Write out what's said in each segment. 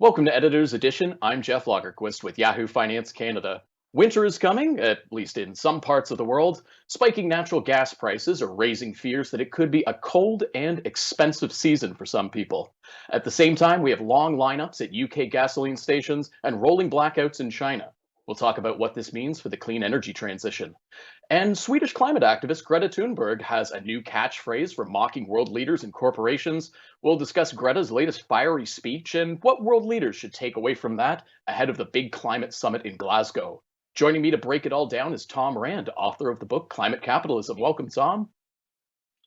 Welcome to Editor's Edition. I'm Jeff Lagerquist with Yahoo Finance Canada. Winter is coming, at least in some parts of the world. Spiking natural gas prices are raising fears that it could be a cold and expensive season for some people. At the same time, we have long lineups at UK gasoline stations and rolling blackouts in China. We'll talk about what this means for the clean energy transition. And Swedish climate activist Greta Thunberg has a new catchphrase for mocking world leaders and corporations. We'll discuss Greta's latest fiery speech and what world leaders should take away from that ahead of the big climate summit in Glasgow. Joining me to break it all down is Tom Rand, author of the book Climate Capitalism. Welcome, Tom.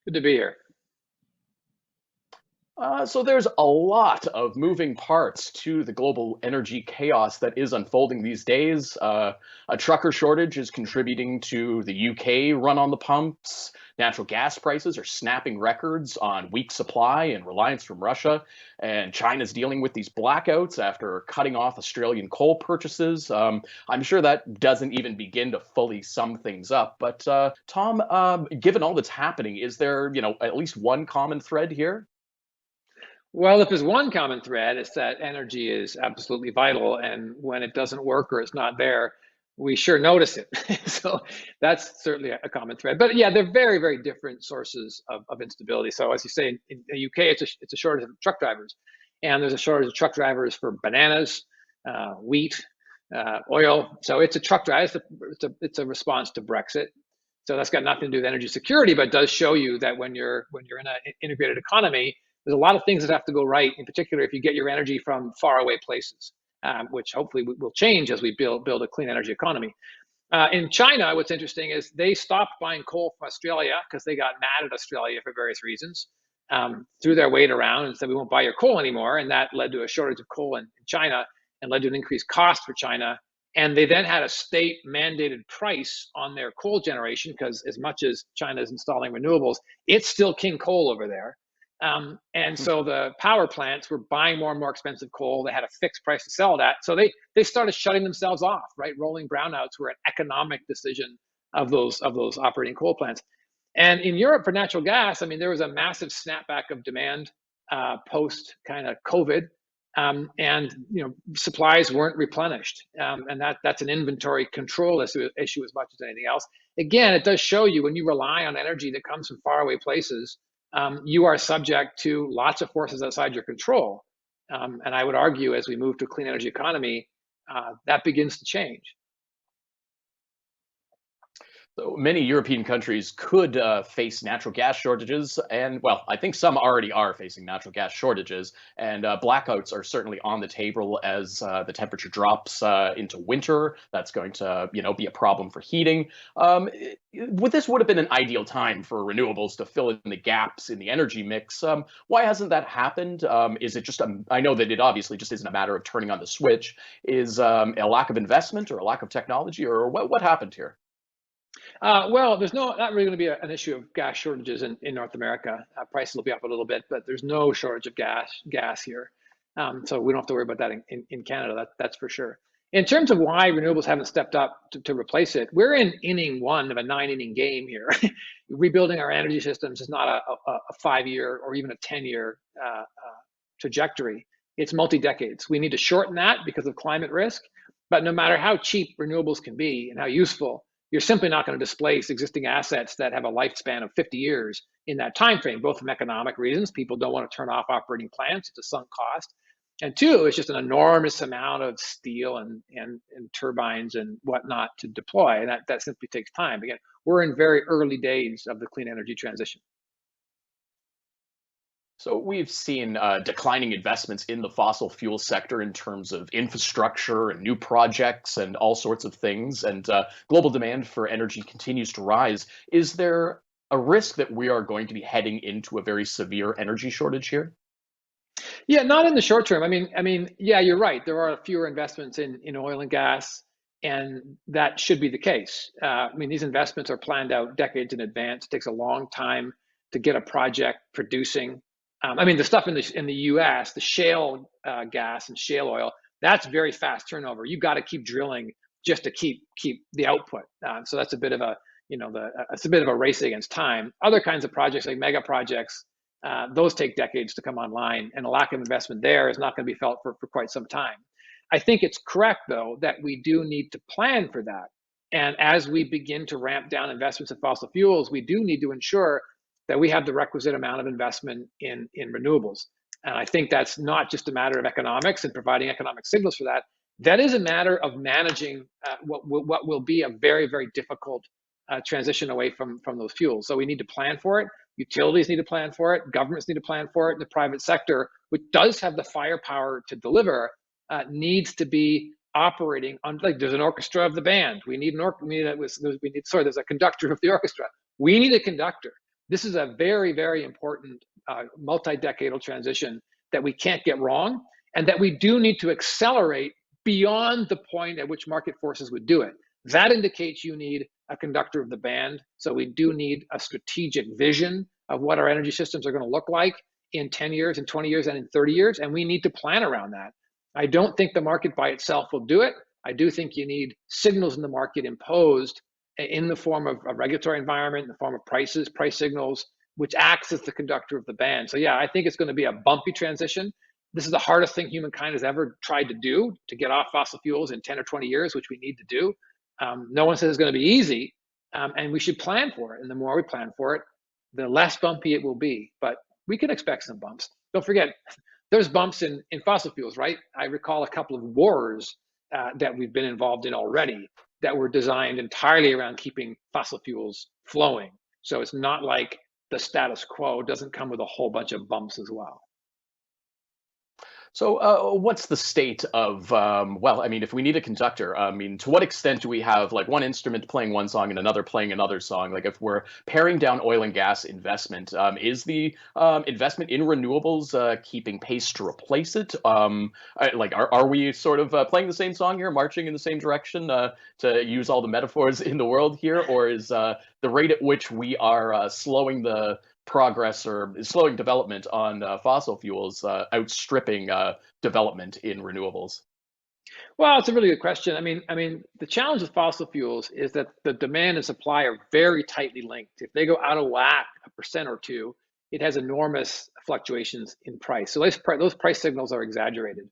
Good to be here. So there's a lot of moving parts to the global energy chaos that is unfolding these days. A trucker shortage is contributing to the UK run on the pumps. Natural gas prices are snapping records on weak supply and reliance from Russia. And China's dealing with these blackouts after cutting off Australian coal purchases. I'm sure that doesn't even begin to fully sum things up. But Tom, given all that's happening, is there, at least one common thread here? Well, if there's one common thread, it's that energy is absolutely vital. And when it doesn't work or it's not there, we sure notice it. So that's certainly a common thread. But yeah, they're very, very different sources of instability. So as you say, in the UK, it's a shortage of truck drivers. And there's a shortage of truck drivers for bananas, wheat, oil. So it's a truck drive. It's a response to Brexit. So that's got nothing to do with energy security, but does show you that when you're in an integrated economy, there's a lot of things that have to go right. In particular, if you get your energy from faraway places, which hopefully will change as we build a clean energy economy. In China, what's interesting is they stopped buying coal from Australia because they got mad at Australia for various reasons, threw their weight around and said, we won't buy your coal anymore. And that led to a shortage of coal in China and led to an increased cost for China. And they then had a state mandated price on their coal generation because as much as China is installing renewables, it's still king coal over there. And so the power plants were buying more and more expensive coal. They had a fixed price to sell it at. So they started shutting themselves off, right? Rolling brownouts were an economic decision of those operating coal plants. And in Europe for natural gas, I mean, there was a massive snapback of demand post kind of COVID. And supplies weren't replenished, and that's an inventory control issue as much as anything else. Again, it does show you when you rely on energy that comes from faraway places, you are subject to lots of forces outside your control. And I would argue as we move to a clean energy economy, that begins to change. So many European countries could face natural gas shortages, and well, I think some already are facing natural gas shortages, and blackouts are certainly on the table as the temperature drops into winter. That's going to, be a problem for heating. This would have been an ideal time for renewables to fill in the gaps in the energy mix. Why hasn't that happened? Is it just I know that it obviously just isn't a matter of turning on the switch. Is a lack of investment or a lack of technology, or what happened here? Well, there's not really going to be an issue of gas shortages in North America. Prices will be up a little bit, but there's no shortage of gas here. So we don't have to worry about that in Canada, that's for sure. In terms of why renewables haven't stepped up to replace it, we're in inning one of a 9-inning game here. Rebuilding our energy systems is not a 5-year or even a 10-year trajectory. It's multi-decades. We need to shorten that because of climate risk. But no matter how cheap renewables can be and how useful, you're simply not going to displace existing assets that have a lifespan of 50 years in that time frame, both from economic reasons. People don't want to turn off operating plants. It's a sunk cost. And two, it's just an enormous amount of steel and turbines and whatnot to deploy. And that simply takes time. Again, we're in very early days of the clean energy transition. So we've seen declining investments in the fossil fuel sector in terms of infrastructure and new projects and all sorts of things. And global demand for energy continues to rise. Is there a risk that we are going to be heading into a very severe energy shortage here? Yeah, not in the short term. I mean, yeah, you're right. There are fewer investments in oil and gas, and that should be the case. I mean, these investments are planned out decades in advance. It takes a long time to get a project producing. I mean, the stuff in the U.S., the shale gas and shale oil, that's very fast turnover. You got to keep drilling just to keep the output. So that's a bit of a it's a bit of a race against time. Other kinds of projects like mega projects those take decades to come online, and a lack of investment there is not going to be felt for quite some time. I think it's correct, though, that we do need to plan for that. And as we begin to ramp down investments in fossil fuels, we do need to ensure that we have the requisite amount of investment in renewables. And I think that's not just a matter of economics and providing economic signals for that. That is a matter of managing what will be a very, very difficult transition away from those fuels. So we need to plan for it. Utilities need to plan for it. Governments need to plan for it. And the private sector, which does have the firepower to deliver, needs to be operating on, like, there's an orchestra of the band. We need there's a conductor of the orchestra. We need a conductor. This is a very, very important multi-decadal transition that we can't get wrong, and that we do need to accelerate beyond the point at which market forces would do it. That indicates you need a conductor of the band. So we do need a strategic vision of what our energy systems are going to look like in 10 years, in 20 years, and in 30 years, and we need to plan around that. I don't think the market by itself will do it. I do think you need signals in the market imposed in the form of a regulatory environment, in the form of price signals, which acts as the conductor of the band. So yeah, I think it's going to be a bumpy transition. This is the hardest thing humankind has ever tried to do, to get off fossil fuels in 10 or 20 years, which we need to do. No one says it's going to be easy, and we should plan for it. And the more we plan for it, the less bumpy it will be. But we can expect some bumps. Don't forget, there's bumps in fossil fuels, right? I recall a couple of wars that we've been involved in already that were designed entirely around keeping fossil fuels flowing. So it's not like the status quo doesn't come with a whole bunch of bumps as well. So, what's the state of, well, I mean, if we need a conductor, I mean, to what extent do we have like one instrument playing one song and another playing another song? Like, if we're paring down oil and gas investment, is the investment in renewables keeping pace to replace it? Are we sort of playing the same song here, marching in the same direction, to use all the metaphors in the world here? Or is the rate at which we are slowing the progress or slowing development on fossil fuels outstripping development in renewables? Well, it's a really good question. I mean, the challenge with fossil fuels is that the demand and supply are very tightly linked. If they go out of whack a percent or two, it has enormous fluctuations in price. So those price signals are exaggerated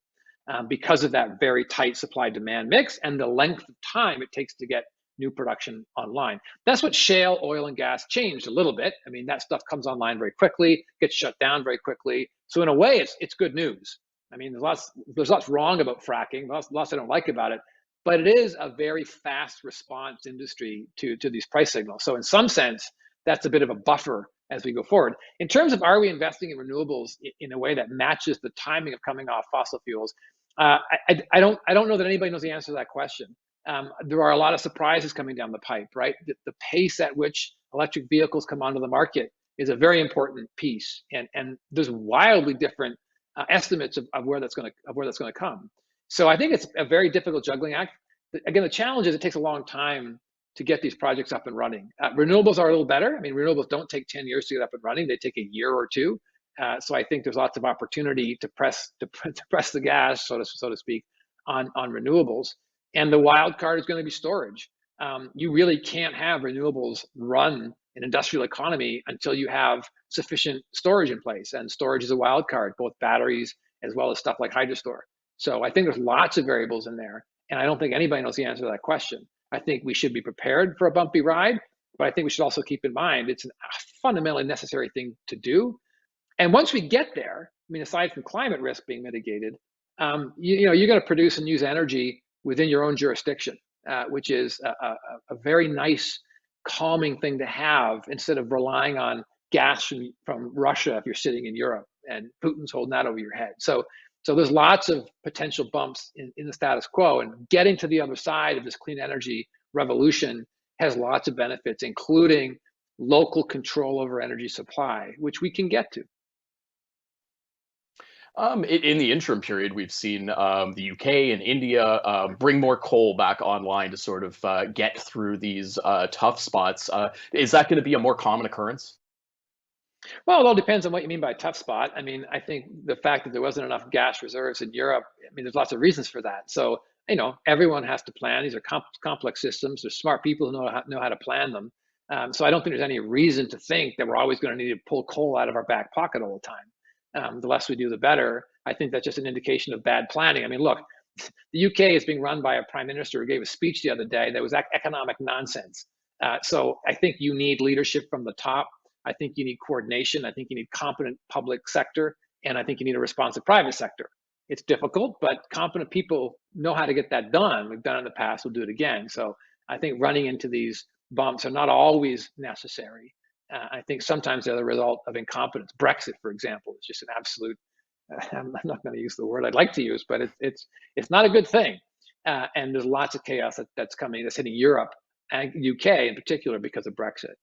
because of that very tight supply-demand mix and the length of time it takes to get new production online. That's what shale oil and gas changed a little bit. I mean, that stuff comes online very quickly, gets shut down very quickly. So in a way, it's good news. I mean, there's lots wrong about fracking, lots I don't like about it, but it is a very fast response industry to these price signals. So in some sense, that's a bit of a buffer as we go forward. In terms of, are we investing in renewables in a way that matches the timing of coming off fossil fuels? I don't know that anybody knows the answer to that question. There are a lot of surprises coming down the pipe, right? The pace at which electric vehicles come onto the market is a very important piece, and there's wildly different estimates of where that's going to come. So I think it's a very difficult juggling act. Again, the challenge is it takes a long time to get these projects up and running. Renewables are a little better. I mean, renewables don't take 10 years to get up and running; they take a year or two. So I think there's lots of opportunity to press the gas, so to speak, on renewables. And the wild card is going to be storage. You really can't have renewables run an industrial economy until you have sufficient storage in place. And storage is a wild card, both batteries as well as stuff like hydrostore. So I think there's lots of variables in there. And I don't think anybody knows the answer to that question. I think we should be prepared for a bumpy ride, but I think we should also keep in mind it's a fundamentally necessary thing to do. And once we get there, I mean, aside from climate risk being mitigated, you're going to produce and use energy within your own jurisdiction, which is a very nice, calming thing to have instead of relying on gas from Russia if you're sitting in Europe and Putin's holding that over your head. So there's lots of potential bumps in the status quo, and getting to the other side of this clean energy revolution has lots of benefits, including local control over energy supply, which we can get to. In the interim period, we've seen the UK and India bring more coal back online to sort of get through these tough spots. Is that going to be a more common occurrence? Well, it all depends on what you mean by tough spot. I mean, I think the fact that there wasn't enough gas reserves in Europe, I mean, there's lots of reasons for that. So, everyone has to plan. These are complex systems. There's smart people who know how to plan them. So I don't think there's any reason to think that we're always going to need to pull coal out of our back pocket all the time. The less we do, the better. I think that's just an indication of bad planning. I mean, look, the UK is being run by a prime minister who gave a speech the other day that was economic nonsense. So I think you need leadership from the top. I think you need coordination. I think you need competent public sector, and I think you need a responsive private sector. It's difficult, but competent people know how to get that done. We've done it in the past. We'll do it again. So I think running into these bumps are not always necessary. I think sometimes they're the result of incompetence. Brexit, for example, is just an absolute. I'm not going to use the word I'd like to use, but it's not a good thing. And there's lots of chaos that's coming, that's hitting Europe and UK in particular because of Brexit.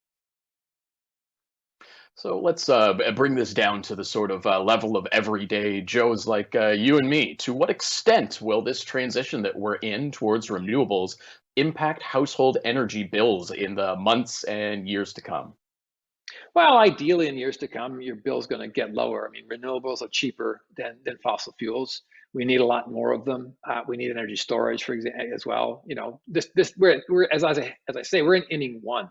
So let's bring this down to the sort of level of everyday Joes like you and me. To what extent will this transition that we're in towards renewables impact household energy bills in the months and years to come? Well, ideally, in years to come, your bill's going to get lower. I mean, renewables are cheaper than fossil fuels. We need a lot more of them. We need energy storage, for example, as well. You know, we're as I say, we're in inning one.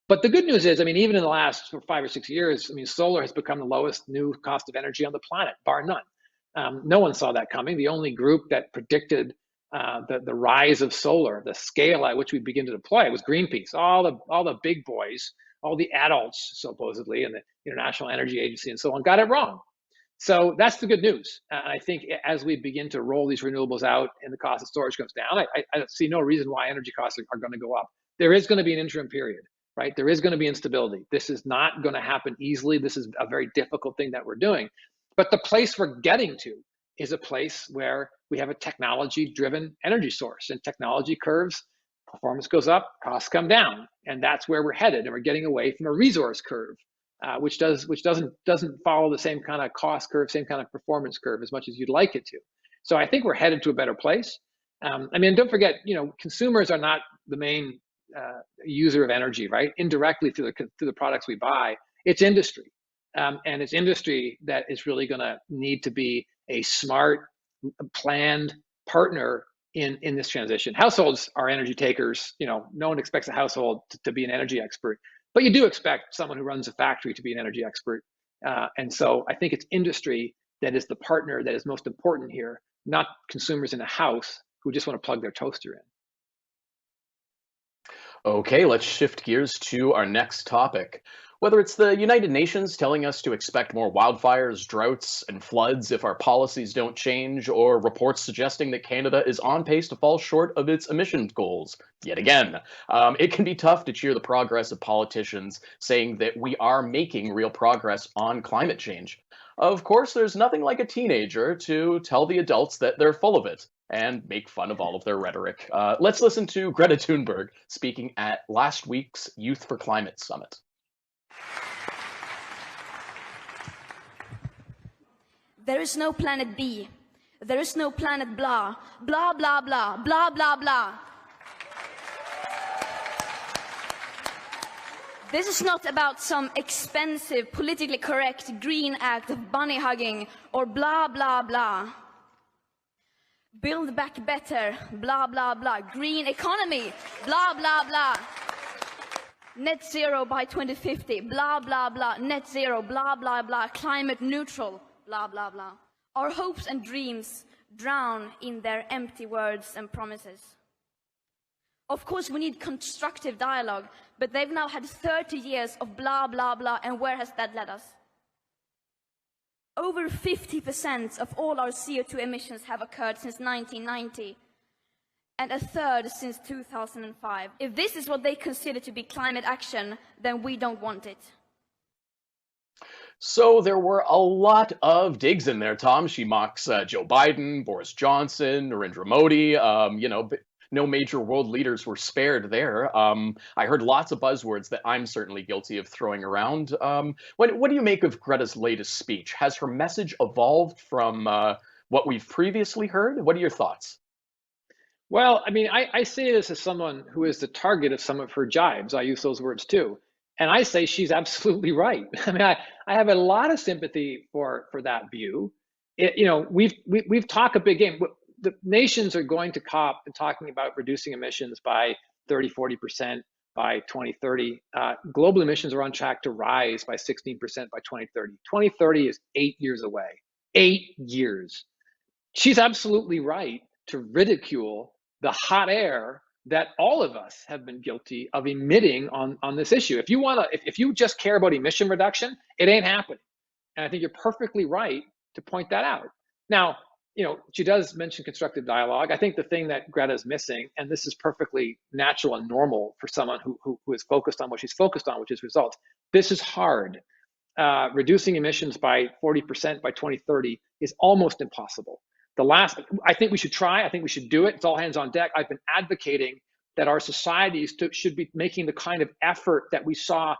But the good news is, I mean, even in the last 5 or 6 years, I mean, solar has become the lowest new cost of energy on the planet, bar none. No one saw that coming. The only group that predicted the rise of solar, the scale at which we begin to deploy it, was Greenpeace. All the big boys, all the adults supposedly, and the International Energy Agency and so on, got it wrong. So that's the good news. I think as we begin to roll these renewables out and the cost of storage comes down, I see no reason why energy costs are going to go up. There is going to be an interim period, right? There is going to be instability. This is not going to happen easily. This is a very difficult thing that we're doing. But the place we're getting to is a place where we have a technology-driven energy source, and technology curves, performance goes up, costs come down, and that's where we're headed. And we're getting away from a resource curve, which doesn't follow the same kind of cost curve, same kind of performance curve as much as you'd like it to. So I think we're headed to a better place. I mean, don't forget, consumers are not the main user of energy, right? Indirectly through the products we buy, it's industry, and it's industry that is really going to need to be a smart, planned partner in this transition. Households are energy takers. No one expects a household to be an energy expert, but you do expect someone who runs a factory to be an energy expert. And so I think it's industry that is the partner that is most important here, not consumers in a house who just want to plug their toaster in. Okay, let's shift gears to our next topic. Whether it's the United Nations telling us to expect more wildfires, droughts, and floods if our policies don't change, or reports suggesting that Canada is on pace to fall short of its emissions goals, yet again, it can be tough to cheer the progress of politicians saying that we are making real progress on climate change. Of course, there's nothing like a teenager to tell the adults that they're full of it and make fun of all of their rhetoric. Let's listen to Greta Thunberg speaking at last week's Youth for Climate Summit. There is no planet B. There is no planet blah, blah, blah, blah, blah, blah, blah. This is not about some expensive, politically correct green act of bunny hugging or blah, blah, blah. Build back better, blah, blah, blah. Green economy, blah, blah, blah. Net zero by 2050, blah, blah, blah. Net zero, blah, blah, blah. Climate neutral, blah, blah, blah. Our hopes and dreams drown in their empty words and promises. Of course, we need constructive dialogue, but they've now had 30 years of blah, blah, blah, and where has that led us? Over 50% of all our CO2 emissions have occurred since 1990, and a third since 2005. If this is what they consider to be climate action, then we don't want it. So there were a lot of digs in there, Tom. She mocks Joe Biden, Boris Johnson, Narendra Modi. No major world leaders were spared there. I heard lots of buzzwords that I'm certainly guilty of throwing around. What do you make of Greta's latest speech? Has her message evolved from what we've previously heard? What are your thoughts? Well, I mean, I say this as someone who is the target of some of her jibes. I use those words too. And I say she's absolutely right. I mean, I have a lot of sympathy for that view. We've talked a big game. The nations are going to COP and talking about reducing emissions by 30, 40% by 2030. Global emissions are on track to rise by 16% by 2030. 2030 is 8 years away. 8 years. She's absolutely right to ridicule the hot air that all of us have been guilty of emitting on this issue. If you just care about emission reduction, it ain't happening. And I think you're perfectly right to point that out. Now, she does mention constructive dialogue. I think the thing that Greta is missing, and this is perfectly natural and normal for someone who is focused on what she's focused on, which is results. This is hard. Reducing emissions by 40% by 2030 is almost impossible. I think we should try. I think we should do it. It's all hands on deck. I've been advocating that our societies should be making the kind of effort that we saw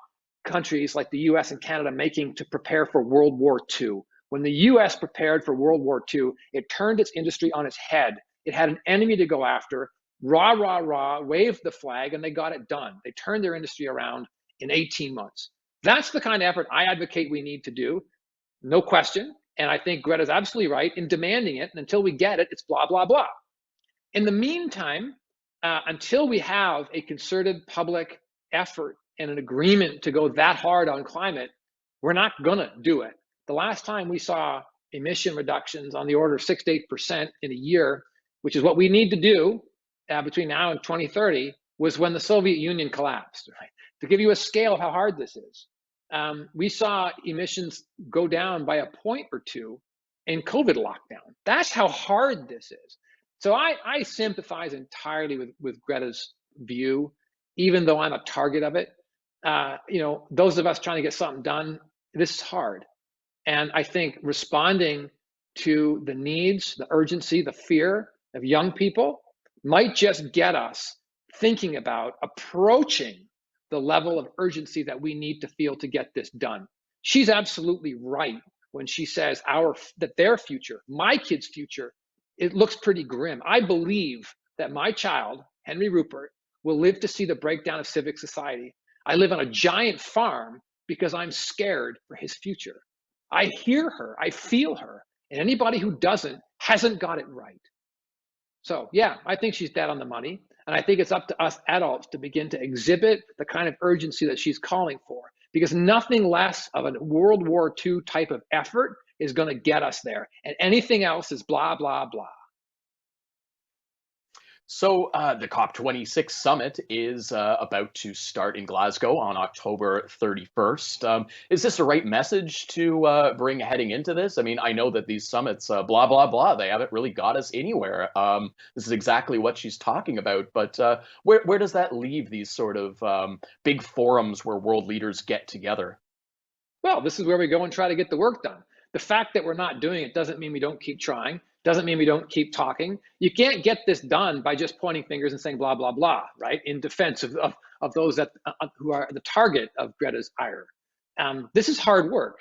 countries like the US and Canada making to prepare for World War II. When the US prepared for World War II, it turned its industry on its head. It had an enemy to go after, rah, rah, rah, waved the flag, and they got it done. They turned their industry around in 18 months. That's the kind of effort I advocate we need to do, no question. And I think Greta's absolutely right in demanding it. And until we get it, it's blah, blah, blah. In the meantime, until we have a concerted public effort and an agreement to go that hard on climate, we're not going to do it. The last time we saw emission reductions on the order of 6 to 8% in a year, which is what we need to do between now and 2030, was when the Soviet Union collapsed. Right? To give you a scale of how hard this is, we saw emissions go down by a point or two in COVID lockdown. That's how hard this is. So I sympathize entirely with Greta's view, even though I'm a target of it. Those of us trying to get something done, this is hard. And I think responding to the needs, the urgency, the fear of young people might just get us thinking about approaching the level of urgency that we need to feel to get this done. She's absolutely right when she says that their future, my kid's future, it looks pretty grim. I believe that my child, Henry Rupert, will live to see the breakdown of civic society. I live on a giant farm because I'm scared for his future. I hear her, I feel her, and anybody who doesn't hasn't got it right. So yeah, I think she's dead on the money. And I think it's up to us adults to begin to exhibit the kind of urgency that she's calling for, because nothing less of a World War II type of effort is going to get us there. And anything else is blah, blah, blah. So the COP26 summit is about to start in Glasgow on October 31st. Is this the right message to bring heading into this? I mean, I know that these summits, blah, blah, blah, they haven't really got us anywhere. This is exactly what she's talking about. But where does that leave these sort of big forums where world leaders get together? Well, this is where we go and try to get the work done. The fact that we're not doing it doesn't mean we don't keep trying. Doesn't mean we don't keep talking. You can't get this done by just pointing fingers and saying blah, blah, blah, right? In defense of those that who are the target of Greta's ire. This is hard work.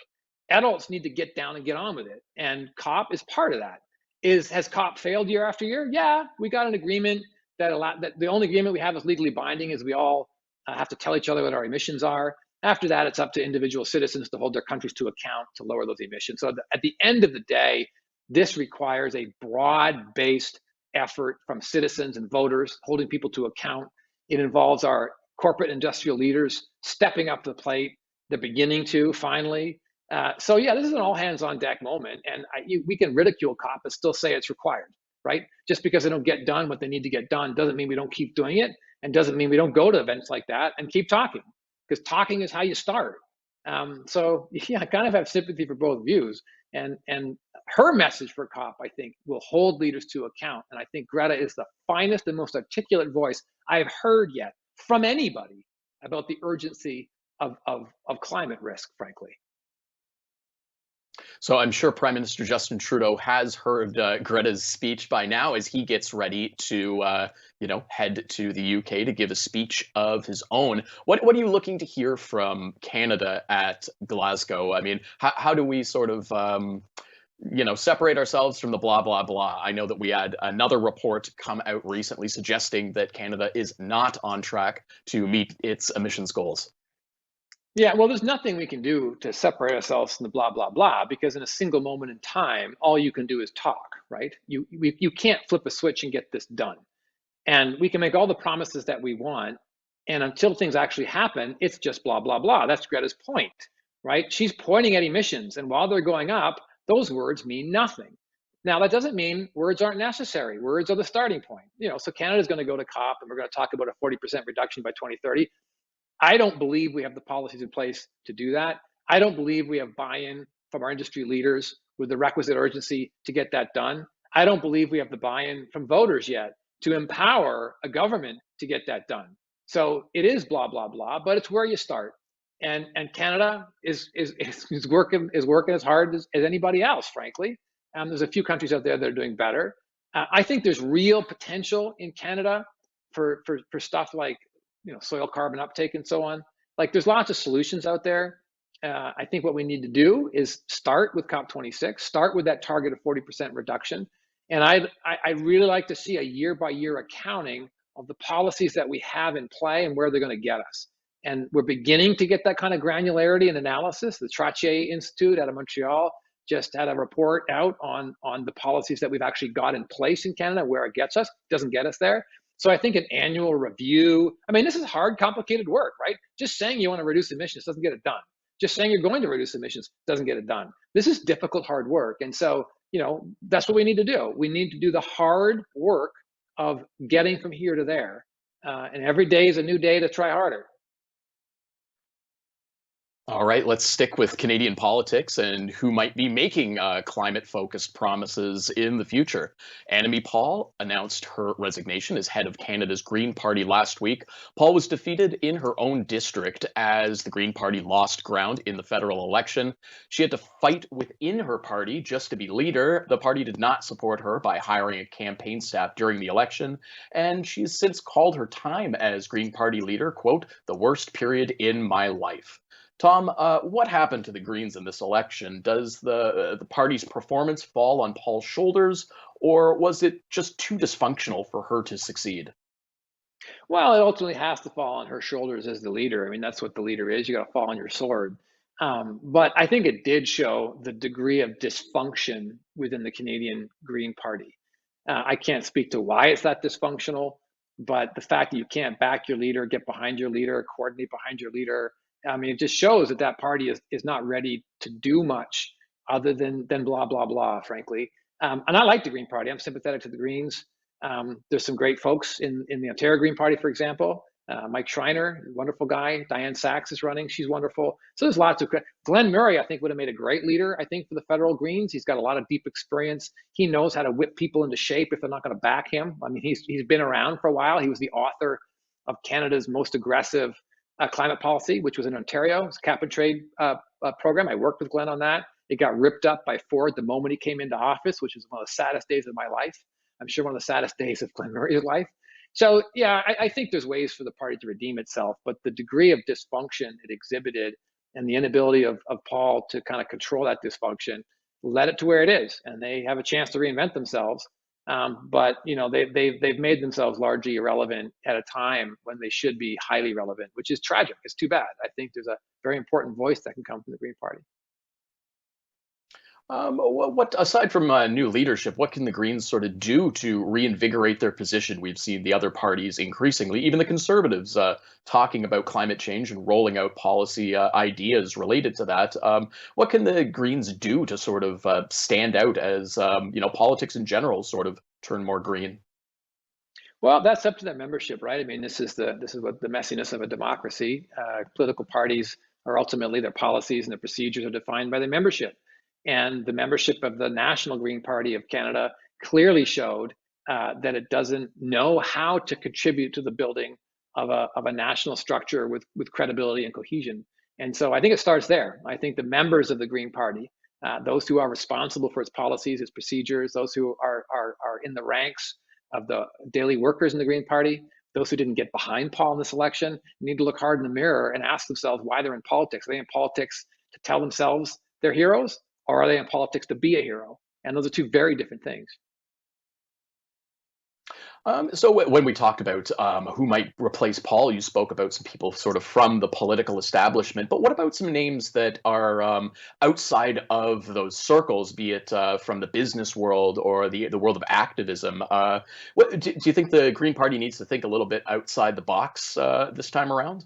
Adults need to get down and get on with it. And COP is part of that. Has COP failed year after year? Yeah, we got an agreement that the only agreement we have is legally binding is we all have to tell each other what our emissions are. After that, it's up to individual citizens to hold their countries to account to lower those emissions. So at the end of the day, this requires a broad-based effort from citizens and voters, holding people to account. It involves our corporate industrial leaders stepping up to the plate. They're beginning to, finally. So yeah, this is an all-hands-on-deck moment. And we can ridicule COP and still say it's required, right? Just because they don't get done what they need to get done doesn't mean we don't keep doing it, and doesn't mean we don't go to events like that and keep talking, because talking is how you start. So yeah, I kind of have sympathy for both views. And her message for COP, I think, will hold leaders to account. And I think Greta is the finest and most articulate voice I've heard yet from anybody about the urgency of climate risk, frankly. So I'm sure Prime Minister Justin Trudeau has heard Greta's speech by now as he gets ready to, head to the UK to give a speech of his own. What are you looking to hear from Canada at Glasgow? I mean, how do we sort of, separate ourselves from the blah, blah, blah? I know that we had another report come out recently suggesting that Canada is not on track to meet its emissions goals. Yeah, well, there's nothing we can do to separate ourselves from the blah, blah, blah, because in a single moment in time, all you can do is talk, right? You can't flip a switch and get this done. And we can make all the promises that we want, And until things actually happen, it's just blah, blah, blah. That's Greta's point, right? She's pointing at emissions, and while they're going up, those words mean nothing. Now, that doesn't mean words aren't necessary. Words are the starting point. So Canada's going to go to COP, and we're going to talk about a 40% reduction by 2030. I don't believe we have the policies in place to do that. I don't believe we have buy-in from our industry leaders with the requisite urgency to get that done. I don't believe we have the buy-in from voters yet to empower a government to get that done. So it is blah, blah, blah, but it's where you start. And Canada is working as hard as anybody else, frankly. There's a few countries out there that are doing better. I think there's real potential in Canada for stuff like soil carbon uptake and so on. Like, there's lots of solutions out there. I think what we need to do is start with COP26, start with that target of 40% reduction. And I really like to see a year-by-year accounting of the policies that we have in play and where they're going to get us. And we're beginning to get that kind of granularity and analysis. The Trottier Institute out of Montreal just had a report out on the policies that we've actually got in place in Canada, where it gets us. It doesn't get us there. So I think an annual review, this is hard, complicated work, right? Just saying you want to reduce emissions doesn't get it done. Just saying you're going to reduce emissions doesn't get it done. This is difficult, hard work. And so, that's what we need to do. We need to do the hard work of getting from here to there. And every day is a new day to try harder. All right, let's stick with Canadian politics and who might be making climate-focused promises in the future. Annamie Paul announced her resignation as head of Canada's Green Party last week. Paul was defeated in her own district as the Green Party lost ground in the federal election. She had to fight within her party just to be leader. The party did not support her by hiring a campaign staff during the election, and she's since called her time as Green Party leader, quote, "the worst period in my life." Tom, what happened to the Greens in this election? Does the party's performance fall on Paul's shoulders, or was it just too dysfunctional for her to succeed? Well, it ultimately has to fall on her shoulders as the leader. That's what the leader is. You got to fall on your sword. But I think it did show the degree of dysfunction within the Canadian Green Party. I can't speak to why it's that dysfunctional, but the fact that you can't back your leader, get behind your leader, coordinate behind your leader, it just shows that party is not ready to do much other than blah, blah, blah, frankly. And I like the Green Party. I'm sympathetic to the Greens. There's some great folks in the Ontario Green Party, for example. Mike Schreiner, wonderful guy. Diane Sachs is running. She's wonderful. So there's lots of. Glenn Murray, I think, would have made a great leader, I think, for the federal Greens. He's got a lot of deep experience. He knows how to whip people into shape if they're not going to back him. He's been around for a while. He was the author of Canada's most aggressive climate policy, which was in Ontario. It's a cap and trade program. I worked with Glenn on that. It got ripped up by Ford the moment he came into office, which was one of the saddest days of my life. I'm sure one of the saddest days of Glenn Murray's life. So yeah, I think there's ways for the party to redeem itself, but the degree of dysfunction it exhibited and the inability of Paul to kind of control that dysfunction led it to where it is, and they have a chance to reinvent themselves. But they've made themselves largely irrelevant at a time when they should be highly relevant, which is tragic. It's too bad. I think there's a very important voice that can come from the Green Party. What aside from new leadership, what can the Greens sort of do to reinvigorate their position? We've seen the other parties increasingly, even the Conservatives, talking about climate change and rolling out policy ideas related to that. What can the Greens do to sort of stand out as politics in general sort of turn more green? Well, that's up to their membership, right? This is what the messiness of a democracy. Political parties are ultimately, their policies and their procedures are defined by their membership. And the membership of the National Green Party of Canada clearly showed that it doesn't know how to contribute to the building of a national structure with credibility and cohesion. And so I think it starts there. I think the members of the Green Party, those who are responsible for its policies, its procedures, those who are in the ranks of the daily workers in the Green Party, those who didn't get behind Paul in this election, need to look hard in the mirror and ask themselves why they're in politics. Are they in politics to tell themselves they're heroes? Or are they in politics to be a hero? And those are two very different things. When we talked about who might replace Paul, you spoke about some people sort of from the political establishment. But what about some names that are outside of those circles, be it from the business world or the world of activism? Do you think the Green Party needs to think a little bit outside the box this time around?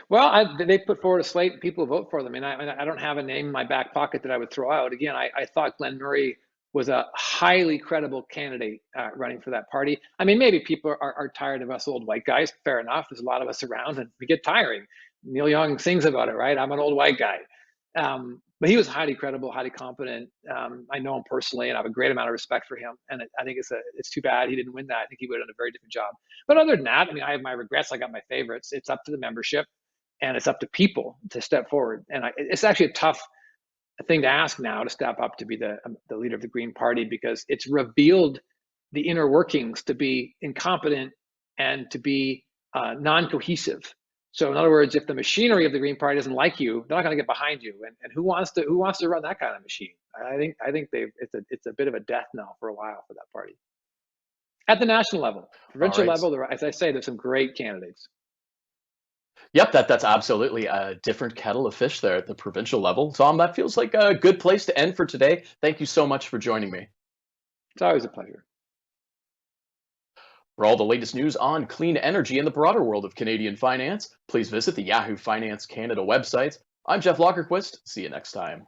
Well, they put forward a slate, and people vote for them. And I don't have a name in my back pocket that I would throw out. Again, I thought Glenn Murray was a highly credible candidate running for that party. I mean, maybe people are tired of us old white guys. Fair enough. There's a lot of us around, and we get tiring. Neil Young sings about it, right? I'm an old white guy. But he was highly credible, highly competent. I know him personally, and I have a great amount of respect for him. And I think it's too bad he didn't win that. I think he would have done a very different job. But other than that, I mean, I have my regrets. I got my favorites. It's up to the membership, and it's up to people to step forward. And it's actually a tough thing to ask now, to step up to be the leader of the Green Party, because it's revealed the inner workings to be incompetent and to be non-cohesive. So in other words, if the machinery of the Green Party doesn't like you, they're not going to get behind you. And who wants to run that kind of machine? I think it's a bit of a death knell for a while for that party. At the national level, provincial level, as I say, there's some great candidates. Yep, that's absolutely a different kettle of fish there at the provincial level. Tom, that feels like a good place to end for today. Thank you so much for joining me. It's always a pleasure. For all the latest news on clean energy and the broader world of Canadian finance, please visit the Yahoo Finance Canada website. I'm Jeff Lagerquist. See you next time.